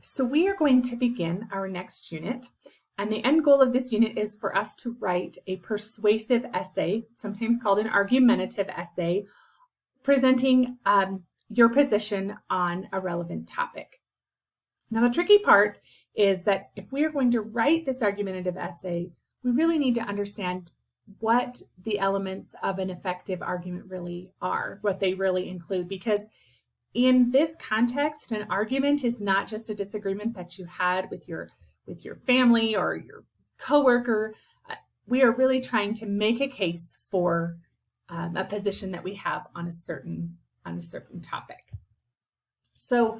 So we are going to begin our next unit, and the end goal of this unit is for us to write a persuasive essay, sometimes called an argumentative essay, presenting your position on a relevant topic. Now, the tricky part is that if we are going to write this argumentative essay, we really need to understand what the elements of an effective argument really are, what they really include, because in this context, an argument is not just a disagreement that you had with your family or your coworker. We are really trying to make a case for a position that we have on a certain topic. So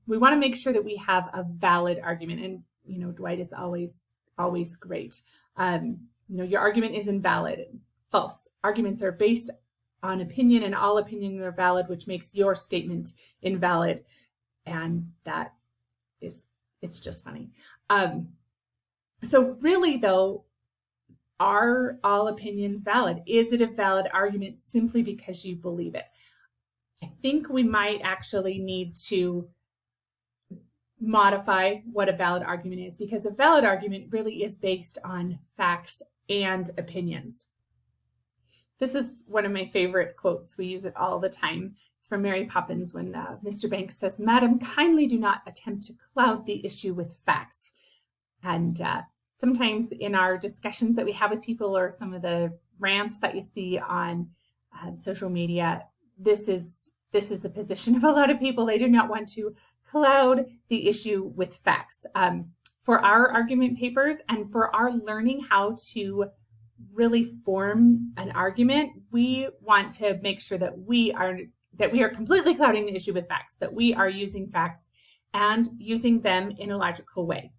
we want to make sure that we have a valid argument, and Dwight is always great. Your argument is invalid. False. Arguments are based on opinion, and all opinions are valid, which makes your statement invalid. And it's just funny. So really, though, are all opinions valid? Is it a valid argument simply because you believe it? I think we might actually need to modify what a valid argument is, because a valid argument really is based on facts and opinions. This is one of my favorite quotes. We use it all the time. It's from Mary Poppins when Mr. Banks says, "Madam, kindly do not attempt to cloud the issue with facts." And sometimes in our discussions that we have with people, or some of the rants that you see on social media, this is the position of a lot of people. They do not want to cloud the issue with facts. For our argument papers and for our learning how to really form an argument, we want to make sure that we are completely clouding the issue with facts, that we are using facts and using them in a logical way.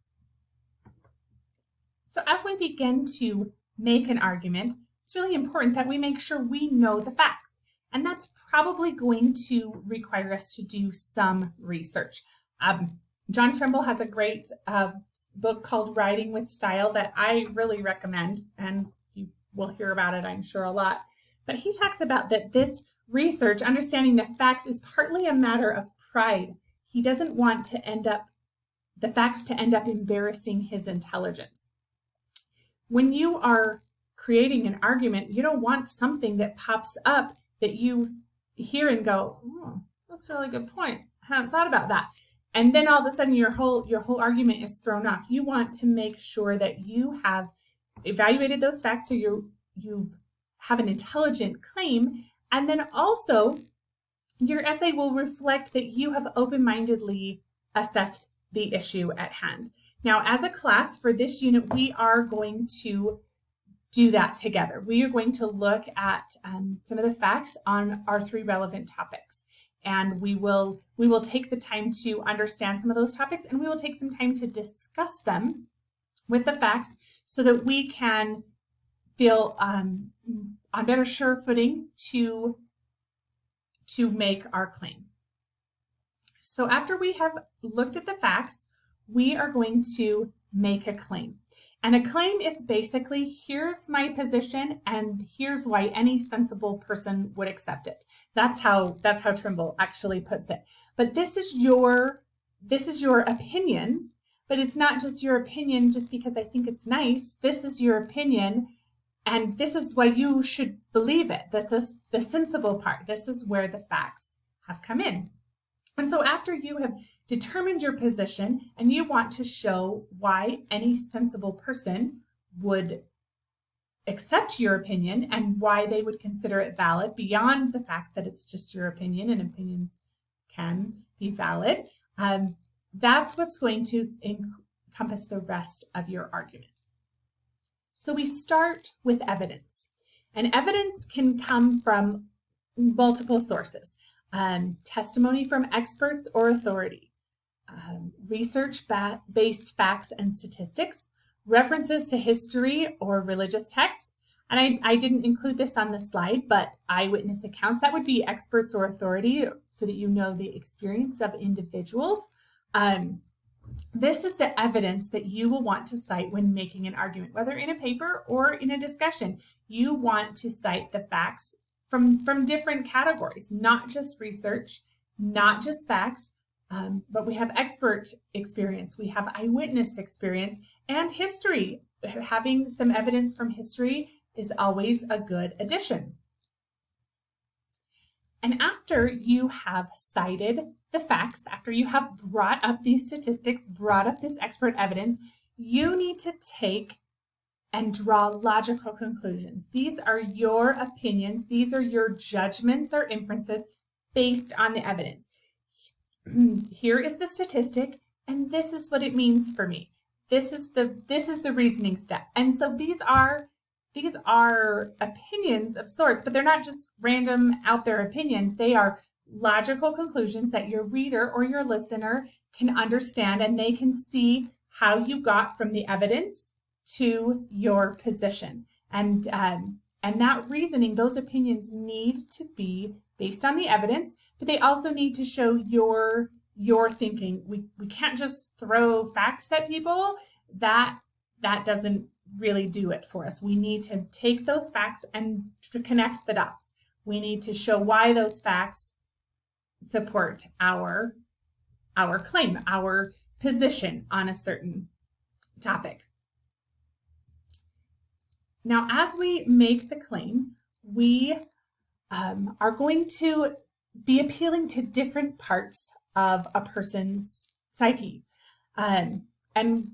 So as we begin to make an argument, it's really important that we make sure we know the facts. And that's probably going to require us to do some research. John Trimble has a great book called Writing with Style that I really recommend, and you will hear about it, I'm sure, a lot. But he talks about that this research, understanding the facts, is partly a matter of pride. He doesn't want the facts to end up embarrassing his intelligence. When you are creating an argument, you don't want something that pops up that you hear and go, "Oh, that's a really good point. I hadn't thought about that." And then all of a sudden your whole argument is thrown off. You want to make sure that you have evaluated those facts, so you have an intelligent claim, and then also your essay will reflect that you have open-mindedly assessed the issue at hand. Now, as a class for this unit, we are going to do that together. We are going to look at some of the facts on our three relevant topics. And we will take the time to understand some of those topics, and we will take some time to discuss them with the facts so that we can feel on better sure footing to make our claim. So after we have looked at the facts, we are going to make a claim. And a claim is basically, here's my position and here's why any sensible person would accept it. That's how Trimble actually puts it. But this is your opinion, but it's not just your opinion just because I think it's nice. This is your opinion, and this is why you should believe it. This is the sensible part. This is where the facts have come in. And so after you have determined your position and you want to show why any sensible person would accept your opinion and why they would consider it valid beyond the fact that it's just your opinion and opinions can be valid, that's what's going to encompass the rest of your argument. So we start with evidence, and evidence can come from multiple sources. Testimony from experts or authority, research-based facts and statistics, references to history or religious texts, and I didn't include this on the slide, but eyewitness accounts. That would be experts or authority, so that you know the experience of individuals. This is the evidence that you will want to cite when making an argument, whether in a paper or in a discussion. You want to cite the facts from different categories, not just research, not just facts, but we have expert experience, we have eyewitness experience, and history. Having some evidence from history is always a good addition. And after you have cited the facts, after you have brought up these statistics, brought up this expert evidence, you need to take and draw logical conclusions. These are your opinions. These are your judgments or inferences based on the evidence. Here is the statistic, and this is what it means for me. This is the reasoning step. And so these are opinions of sorts, but they're not just random out there opinions. They are logical conclusions that your reader or your listener can understand, and they can see how you got from the evidence to your position. And that reasoning, those opinions need to be based on the evidence, but they also need to show your thinking. We can't just throw facts at people. That doesn't really do it for us. We need to take those facts and to connect the dots. We need to show why those facts support our claim, our position on a certain topic. Now, as we make the claim, we are going to be appealing to different parts of a person's psyche. And in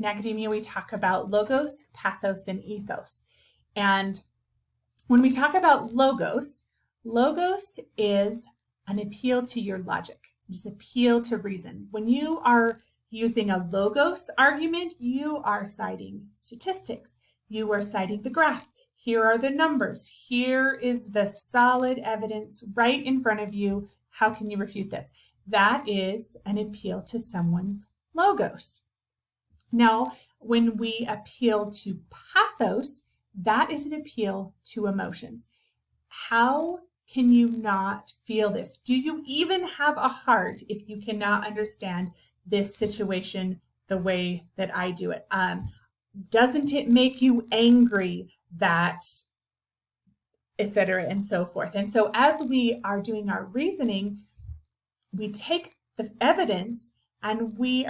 academia, we talk about logos, pathos, and ethos. And when we talk about logos is an appeal to your logic. It's an appeal to reason. When you are using a logos argument, you are citing statistics. You are citing the graph. Here are the numbers. Here is the solid evidence right in front of you. How can you refute this? That is an appeal to someone's logos. Now, when we appeal to pathos, that is an appeal to emotions. How can you not feel this? Do you even have a heart if you cannot understand this situation the way that I do it? Doesn't it make you angry that, etc., and so forth? And so as we are doing our reasoning, we take the evidence and we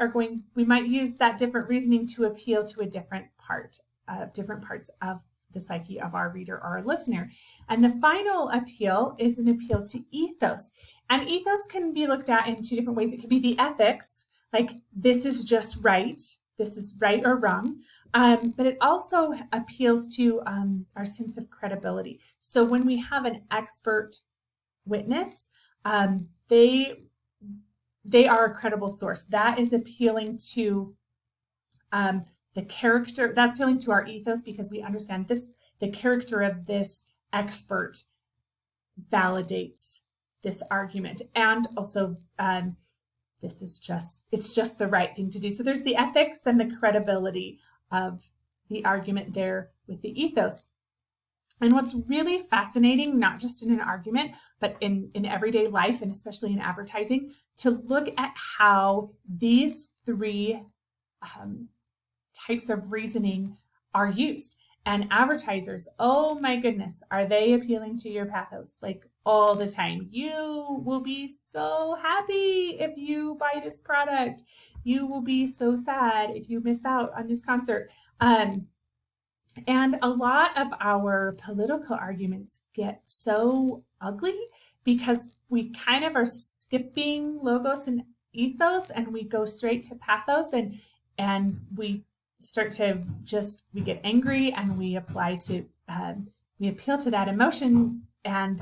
might use that different reasoning to appeal to a different parts of the psyche of our reader or our listener. And the final appeal is an appeal to ethos. And ethos can be looked at in two different ways. It can be the ethics, like this is just right, this is right or wrong. But it also appeals to our sense of credibility. So when we have an expert witness, they are a credible source. That is appealing to the character. That's appealing to our ethos because we understand the character of this expert validates this argument. And also it's just the right thing to do. So there's the ethics and the credibility of the argument there with the ethos. And what's really fascinating, not just in an argument, but in everyday life, and especially in advertising, to look at how these three types of reasoning are used. And advertisers, oh my goodness, are they appealing to your pathos like all the time? You will be so happy if you buy this product. You will be so sad if you miss out on this concert. And a lot of our political arguments get so ugly because we kind of are skipping logos and ethos and we go straight to pathos, and we start to we get angry and we appeal to that emotion and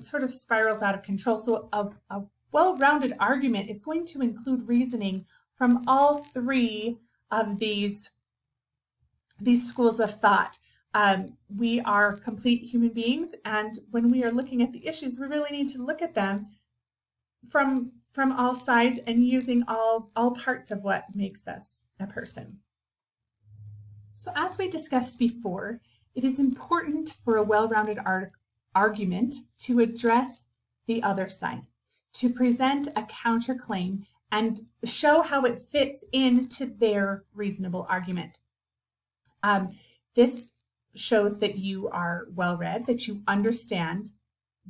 sort of spirals out of control. So a well-rounded argument is going to include reasoning from all three of these schools of thought. We are complete human beings, and when we are looking at the issues, we really need to look at them from all sides and using all parts of what makes us a person. So as we discussed before, it is important for a well-rounded argument to address the other side, to present a counterclaim and show how it fits into their reasonable argument. This shows that you are well-read, that you understand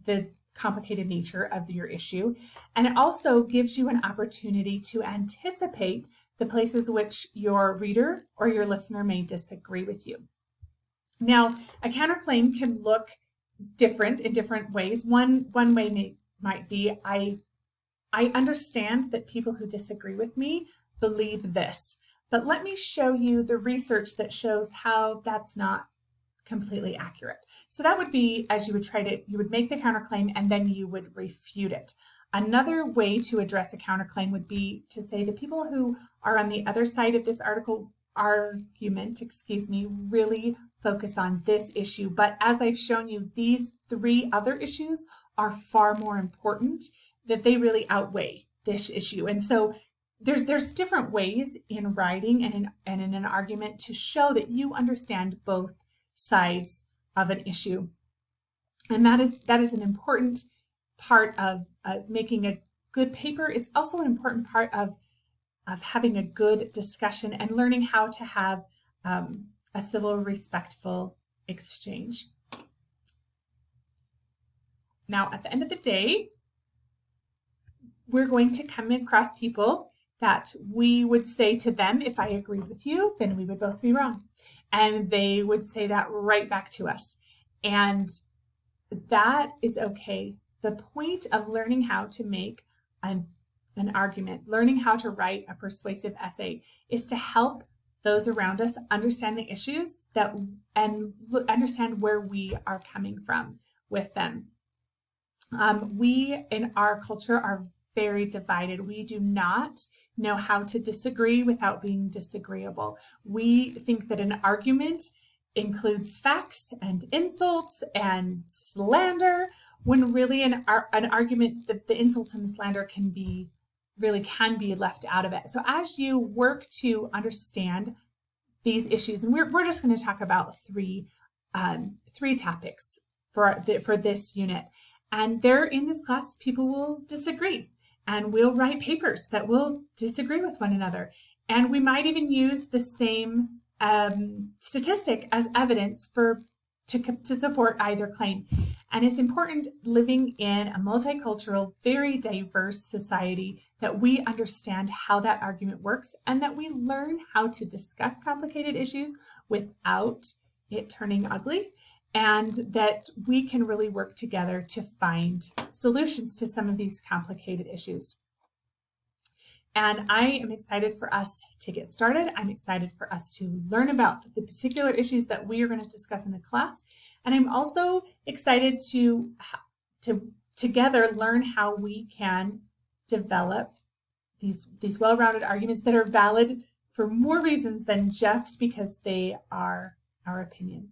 the complicated nature of your issue. And it also gives you an opportunity to anticipate the places which your reader or your listener may disagree with you. Now, a counterclaim can look different in different ways. One way might be, I understand that people who disagree with me believe this, but let me show you the research that shows how that's not completely accurate. So that would be, as you would make the counterclaim and then you would refute it. Another way to address a counterclaim would be to say the people who are on the other side of this argument, really focus on this issue. But as I've shown you, these 3 other issues are far more important, that they really outweigh this issue. And so there's different ways in writing and in an argument to show that you understand both sides of an issue. And that is an important part of making a good paper. It's also an important part of having a good discussion and learning how to have a civil, respectful exchange. Now, at the end of the day, we're going to come across people that we would say to them, if I agreed with you, then we would both be wrong. And they would say that right back to us. And that is okay. The point of learning how to make an argument, learning how to write a persuasive essay, is to help those around us understand the issues and understand where we are coming from with them. We in our culture are very divided. We do not know how to disagree without being disagreeable. We think that an argument includes facts and insults and slander, when really an argument, the insults and the slander can be left out of it. So as you work to understand these issues, and we're just going to talk about three topics for this unit. And there in this class, people will disagree, and we'll write papers that will disagree with one another. And we might even use the same statistic as evidence to support either claim. And it's important, living in a multicultural, very diverse society, that we understand how that argument works and that we learn how to discuss complicated issues without it turning ugly, and that we can really work together to find solutions to some of these complicated issues. And I am excited for us to get started. I'm excited for us to learn about the particular issues that we are going to discuss in the class. And I'm also excited to together learn how we can develop these well-rounded arguments that are valid for more reasons than just because they are our opinion.